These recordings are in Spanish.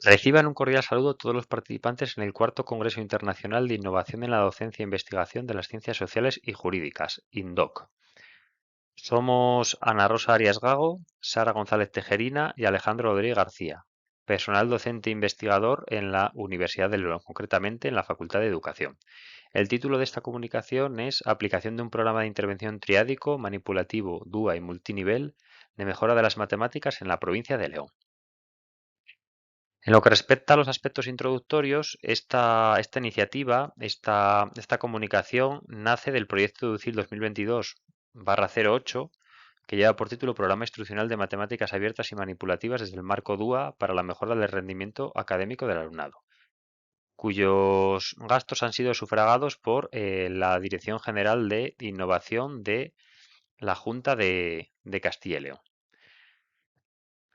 Reciban un cordial saludo todos los participantes en el cuarto Congreso Internacional de Innovación en la Docencia e Investigación de las Ciencias Sociales y Jurídicas, INDOC. Somos Ana Rosa Arias Gago, Sara González Tejerina y Alejandro Rodríguez García, personal docente e investigador en la Universidad de León, concretamente en la Facultad de Educación. El título de esta comunicación es Aplicación de un programa de intervención triádico, manipulativo, DUA y multinivel de mejora de las matemáticas en la provincia de León. En lo que respecta a los aspectos introductorios, esta iniciativa, esta comunicación nace del proyecto EDUCIL 2022-08, que lleva por título Programa Instruccional de Matemáticas Abiertas y Manipulativas desde el marco DUA para la mejora del rendimiento académico del alumnado, cuyos gastos han sido sufragados por la Dirección General de Innovación de la Junta de Castilla y León.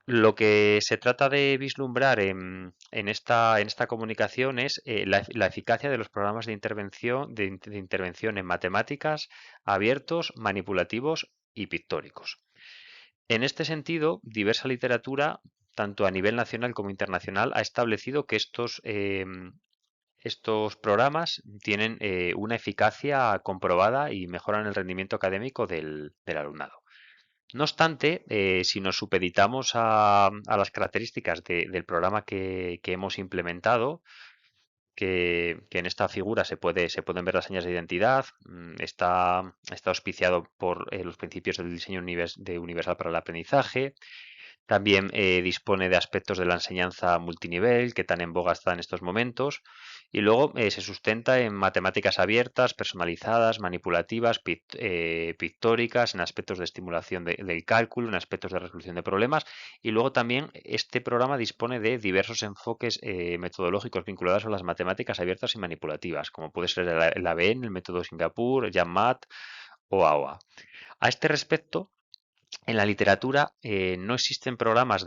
Lo que se trata de vislumbrar en esta comunicación es la eficacia de los programas de intervención, de intervención en matemáticas abiertos, manipulativos y pictóricos. En este sentido, diversa literatura, tanto a nivel nacional como internacional, ha establecido que estos programas tienen una eficacia comprobada y mejoran el rendimiento académico del alumnado. No obstante, si nos supeditamos a las características del programa que hemos implementado, que en esta figura se pueden ver las señas de identidad, está auspiciado por los principios del diseño de universal para el aprendizaje, también dispone de aspectos de la enseñanza multinivel, que tan en boga está en estos momentos, y luego se sustenta en matemáticas abiertas, personalizadas, manipulativas, pictóricas, en aspectos de estimulación del cálculo, en aspectos de resolución de problemas, y luego también este programa dispone de diversos enfoques metodológicos vinculados a las matemáticas abiertas y manipulativas, como puede ser el ABN, el método Singapur, JAMMAT o AOA. A este respecto, en la literatura no existen programas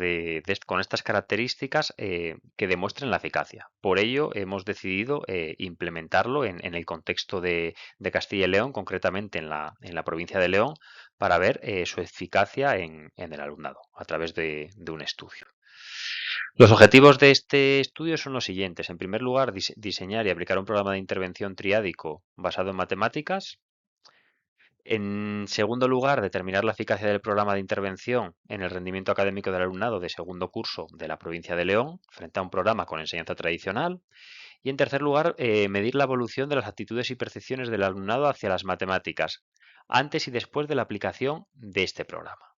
con estas características que demuestren la eficacia. Por ello, hemos decidido implementarlo en el contexto de Castilla y León, concretamente en la provincia de León, para ver su eficacia en el alumnado a través de un estudio. Los objetivos de este estudio son los siguientes. En primer lugar, diseñar y aplicar un programa de intervención triádico basado en matemáticas. En segundo lugar, determinar la eficacia del programa de intervención en el rendimiento académico del alumnado de segundo curso de la provincia de León frente a un programa con enseñanza tradicional. Y en tercer lugar, medir la evolución de las actitudes y percepciones del alumnado hacia las matemáticas antes y después de la aplicación de este programa.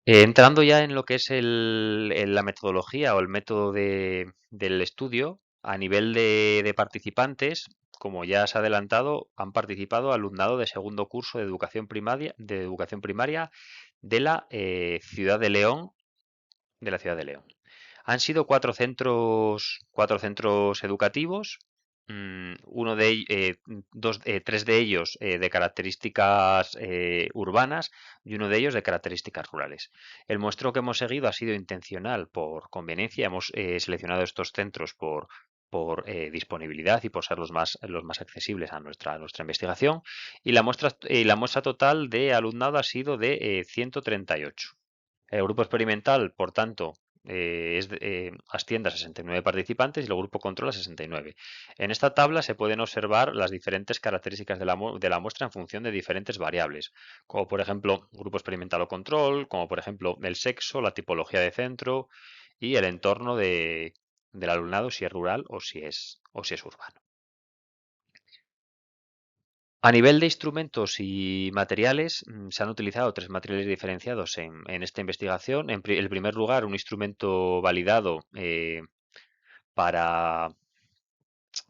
Entrando ya en lo que es la metodología o el método del estudio, a nivel de participantes, como ya se ha adelantado, han participado alumnado de segundo curso de educación primaria de la ciudad de León, de la ciudad de León. Han sido cuatro centros educativos, uno de tres de ellos de características urbanas y uno de ellos de características rurales. El muestreo que hemos seguido ha sido intencional por conveniencia. Hemos seleccionado estos centros por disponibilidad y por ser los más accesibles a nuestra investigación. Y la muestra total de alumnado ha sido de 138. El grupo experimental, por tanto, asciende a 69 participantes y el grupo control a 69. En esta tabla se pueden observar las diferentes características de la muestra en función de diferentes variables, como por ejemplo grupo experimental o control, como por ejemplo el sexo, la tipología de centro y el entorno del alumnado, si es rural o si es urbano. A nivel de instrumentos y materiales, se han utilizado tres materiales diferenciados en esta investigación. En primer lugar, un instrumento validado para,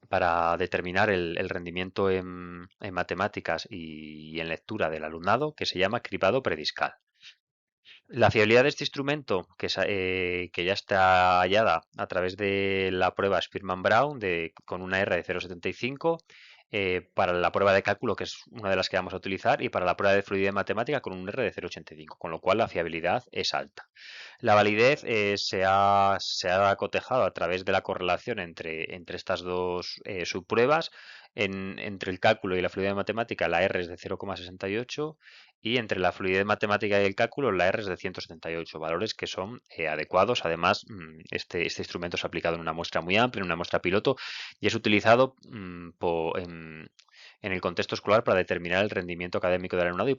para determinar el rendimiento en matemáticas y en lectura del alumnado, que se llama cribado prediscal. La fiabilidad de este instrumento, que ya está hallada a través de la prueba Spearman-Brown con una R de 0,75, para la prueba de cálculo, que es una de las que vamos a utilizar, y para la prueba de fluidez matemática con un R de 0,85, con lo cual la fiabilidad es alta. La validez se ha cotejado a través de la correlación entre estas dos subpruebas entre el cálculo y la fluidez matemática la R es de 0,68 y entre la fluidez matemática y el cálculo la R es de 178, valores que son adecuados. Además, este instrumento es aplicado en una muestra muy amplia, en una muestra piloto, y es utilizado en el contexto escolar para determinar el rendimiento académico del alumnado y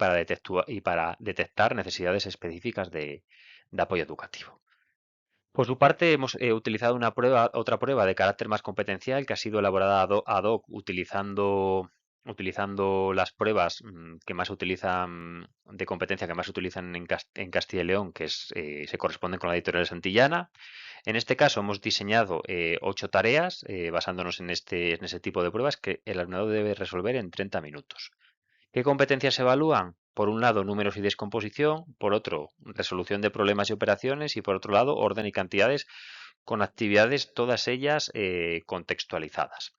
para detectar necesidades específicas de apoyo educativo. Por su parte, hemos utilizado otra prueba de carácter más competencial que ha sido elaborada ad hoc utilizando las pruebas que más se utilizan de competencia que más se utilizan en Castilla y León, que se corresponden con la editorial Santillana. En este caso hemos diseñado 8 tareas basándonos en ese tipo de pruebas que el alumnado debe resolver en 30 minutos. ¿Qué competencias se evalúan? Por un lado, números y descomposición, por otro, resolución de problemas y operaciones y por otro lado, orden y cantidades con actividades todas ellas contextualizadas.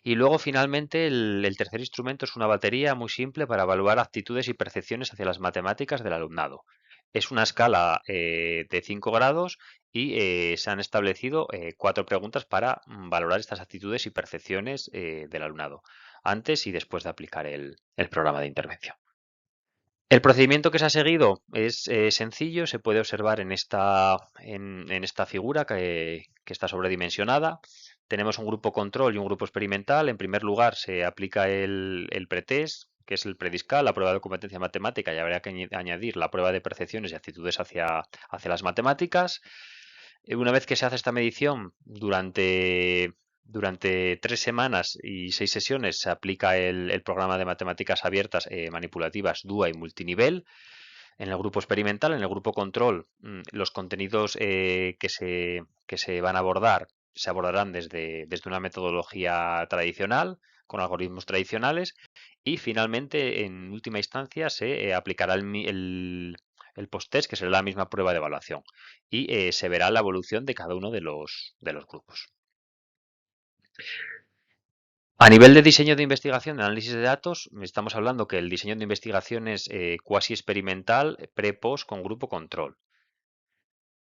Y luego, finalmente, el tercer instrumento es una batería muy simple para evaluar actitudes y percepciones hacia las matemáticas del alumnado. Es una escala de 5 grados y se han establecido 4 preguntas para valorar estas actitudes y percepciones del alumnado, antes y después de aplicar el programa de intervención. El procedimiento que se ha seguido es sencillo, se puede observar en esta figura que está sobredimensionada. Tenemos un grupo control y un grupo experimental. En primer lugar, se aplica el pretest, que es el prediscal, la prueba de competencia matemática, y habría que añadir la prueba de percepciones y actitudes hacia las matemáticas. Una vez que se hace esta medición durante 3 semanas y 6 sesiones, se aplica el programa de matemáticas abiertas manipulativas DUA y multinivel. En el grupo experimental, en el grupo control, los contenidos que se van a abordar se abordarán desde una metodología tradicional, con algoritmos tradicionales, y finalmente, en última instancia, se aplicará el post-test, que será la misma prueba de evaluación, y se verá la evolución de cada uno de los grupos. A nivel de diseño de investigación, de análisis de datos, estamos hablando que el diseño de investigación es cuasi experimental, pre-post con grupo control.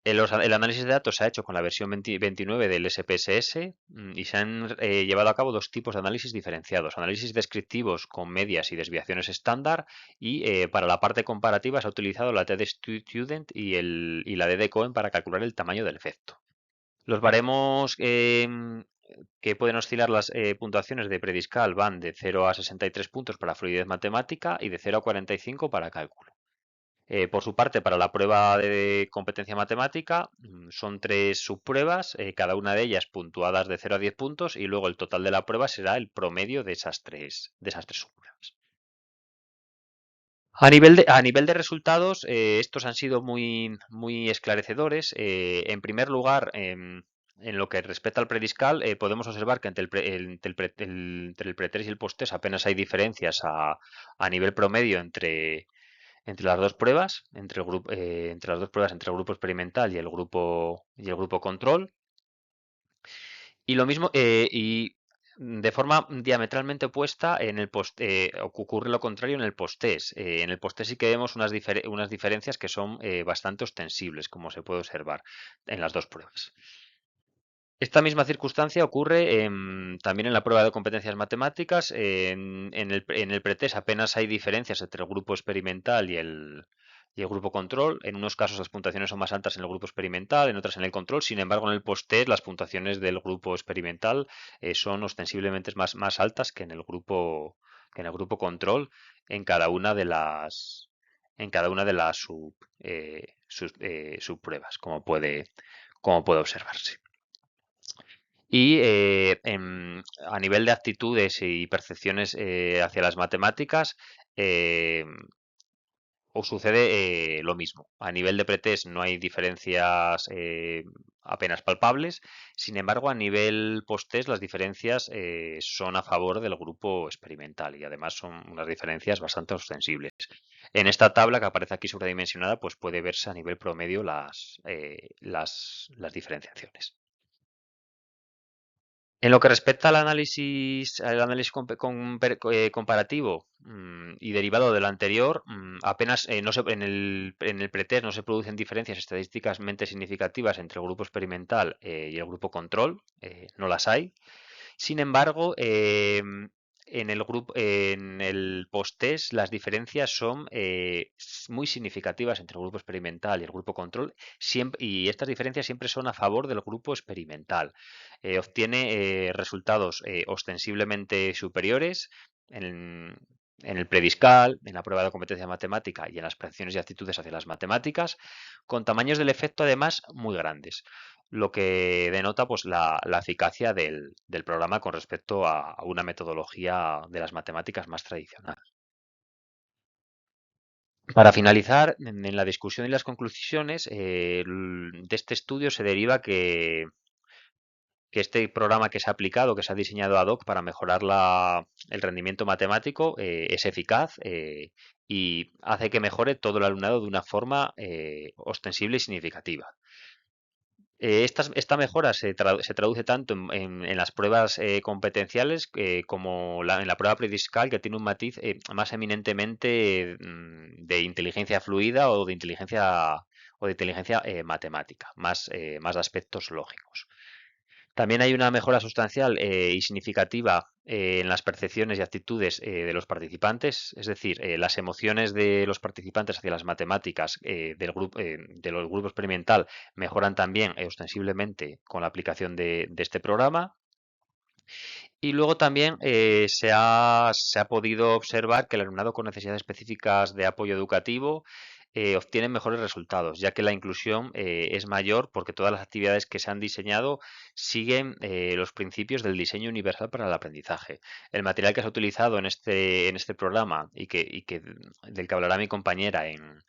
El análisis de datos se ha hecho con la versión 29 del SPSS y se han llevado a cabo 2 tipos de análisis diferenciados. Análisis descriptivos con medias y desviaciones estándar y para la parte comparativa se ha utilizado la TD-Student y la DD-Cohen para calcular el tamaño del efecto. Los baremos que pueden oscilar las puntuaciones de prediscal van de 0 a 63 puntos para fluidez matemática y de 0 a 45 para cálculo. Por su parte, para la prueba de competencia matemática son 3 subpruebas, cada una de ellas puntuadas de 0 a 10 puntos y luego el total de la prueba será el promedio de esas tres subpruebas. A nivel de resultados, estos han sido muy, muy esclarecedores. En primer lugar, en lo que respecta al prediscal, podemos observar que entre el pretest y el posttest apenas hay diferencias a nivel promedio entre las dos pruebas, entre el grupo experimental y el grupo control. Y lo mismo, y de forma diametralmente opuesta ocurre lo contrario en el post-test. En el post-test sí que vemos unas diferencias que son bastante ostensibles, como se puede observar en las dos pruebas. Esta misma circunstancia ocurre también en la prueba de competencias matemáticas. En el pretest apenas hay diferencias entre el grupo experimental y el grupo control. En unos casos las puntuaciones son más altas en el grupo experimental, en otras en el control. Sin embargo, en el post-test las puntuaciones del grupo experimental son ostensiblemente más altas que en el grupo control en cada una de las subpruebas, como puede observarse. Y a nivel de actitudes y percepciones hacia las matemáticas, os sucede lo mismo. A nivel de pretest no hay diferencias apenas palpables. Sin embargo, a nivel posttest las diferencias son a favor del grupo experimental y además son unas diferencias bastante ostensibles. En esta tabla que aparece aquí sobredimensionada, pues puede verse a nivel promedio las diferenciaciones. En lo que respecta al análisis comparativo y derivado del anterior, apenas en el pretest no se producen diferencias estadísticamente significativas entre el grupo experimental y el grupo control, no las hay. Sin embargo, en el post-test las diferencias son muy significativas entre el grupo experimental y el grupo control, y estas diferencias siempre son a favor del grupo experimental. Obtiene resultados ostensiblemente superiores en, en el prediscal, en la prueba de competencia matemática y en las predicciones y actitudes hacia las matemáticas, con tamaños del efecto además muy grandes, lo que denota pues la eficacia del programa con respecto a una metodología de las matemáticas más tradicional. Para finalizar, en la discusión y las conclusiones de este estudio se deriva que este programa que se ha aplicado, que se ha diseñado ad hoc para mejorar el rendimiento matemático, es eficaz y hace que mejore todo el alumnado de una forma ostensible y significativa. Esta mejora se traduce tanto en las pruebas competenciales como en la prueba prediscal, que tiene un matiz más eminentemente de inteligencia fluida o de inteligencia matemática, más de aspectos lógicos. También hay una mejora sustancial y significativa en las percepciones y actitudes de los participantes, es decir, las emociones de los participantes hacia las matemáticas del grupo experimental mejoran también ostensiblemente con la aplicación de este programa. Y luego también se ha podido observar que el alumnado con necesidades específicas de apoyo educativo obtiene mejores resultados, ya que la inclusión es mayor porque todas las actividades que se han diseñado siguen los principios del diseño universal para el aprendizaje. El material que se ha utilizado en este programa del que hablará mi compañera en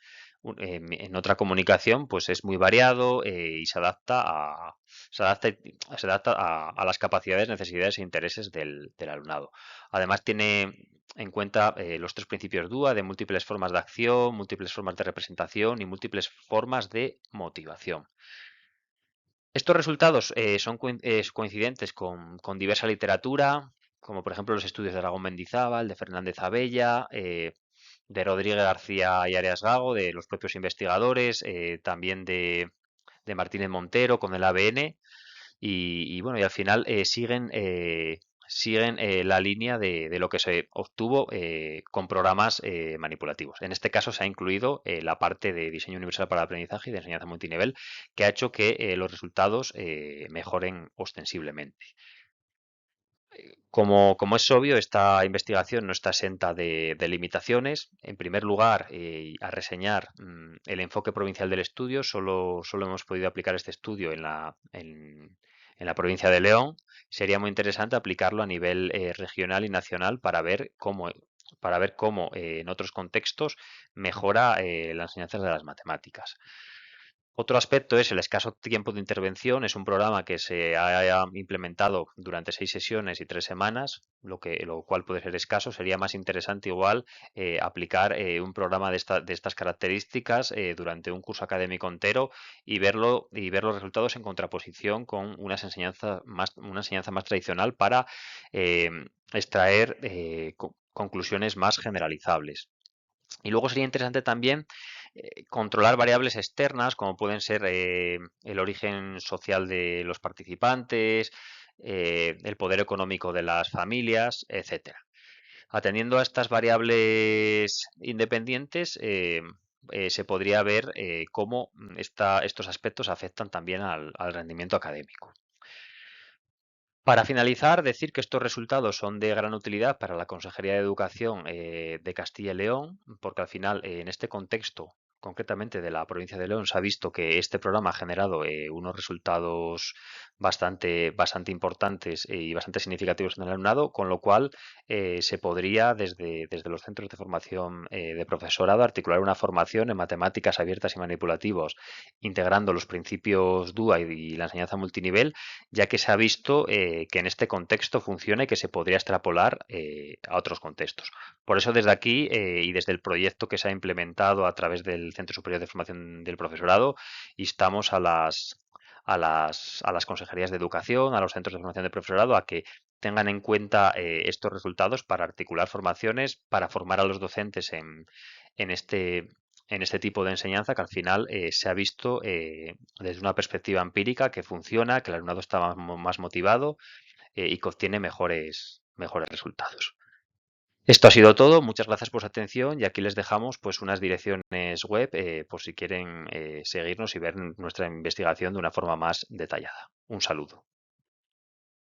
otra comunicación, pues es muy variado y se adapta, se adapta a las capacidades, necesidades e intereses del alumnado. Además, tiene en cuenta los tres principios DUA de múltiples formas de acción, múltiples formas de representación y múltiples formas de motivación. Estos resultados son coincidentes con diversa literatura, como por ejemplo los estudios de Aragón Mendizábal, de Fernández Abella, de Rodríguez García y Arias Gago, de los propios investigadores, también de Martínez Montero con el ABN, y bueno, y al final siguen la línea de lo que se obtuvo con programas manipulativos. En este caso se ha incluido la parte de diseño universal para el aprendizaje y de enseñanza multinivel, que ha hecho que los resultados mejoren ostensiblemente. Como es obvio, esta investigación no está exenta de limitaciones. En primer lugar, a reseñar el enfoque provincial del estudio, solo hemos podido aplicar este estudio en la provincia de León. Sería muy interesante aplicarlo a nivel regional y nacional para ver cómo en otros contextos mejora la enseñanza de las matemáticas. Otro aspecto es el escaso tiempo de intervención. Es un programa que se ha implementado durante 6 sesiones y 3 semanas, lo cual puede ser escaso. Sería más interesante igual aplicar un programa de estas características durante un curso académico entero y ver los resultados en contraposición con una enseñanza más tradicional para eh, extraer conclusiones más generalizables. Y luego sería interesante también controlar variables externas, como pueden ser el origen social de los participantes, el poder económico de las familias, etcétera. Atendiendo a estas variables independientes, se podría ver cómo estos aspectos afectan también al rendimiento académico. Para finalizar, decir que estos resultados son de gran utilidad para la Consejería de Educación de Castilla y León, porque al final, en este contexto, concretamente de la provincia de León, se ha visto que este programa ha generado unos resultados bastante importantes y bastante significativos en el alumnado, con lo cual se podría, desde los centros de formación de profesorado, articular una formación en matemáticas abiertas y manipulativos, integrando los principios DUA y la enseñanza multinivel, ya que se ha visto que en este contexto funciona y que se podría extrapolar a otros contextos. Por eso desde aquí y desde el proyecto que se ha implementado a través del Centro Superior de Formación del Profesorado, instamos a las consejerías de educación, a los centros de formación del profesorado, a que tengan en cuenta estos resultados para articular formaciones, para formar a los docentes en este tipo de enseñanza, que al final se ha visto desde una perspectiva empírica que funciona, que el alumnado está más motivado y que obtiene mejores resultados. Esto ha sido todo. Muchas gracias por su atención y aquí les dejamos pues unas direcciones web por si quieren seguirnos y ver nuestra investigación de una forma más detallada. Un saludo.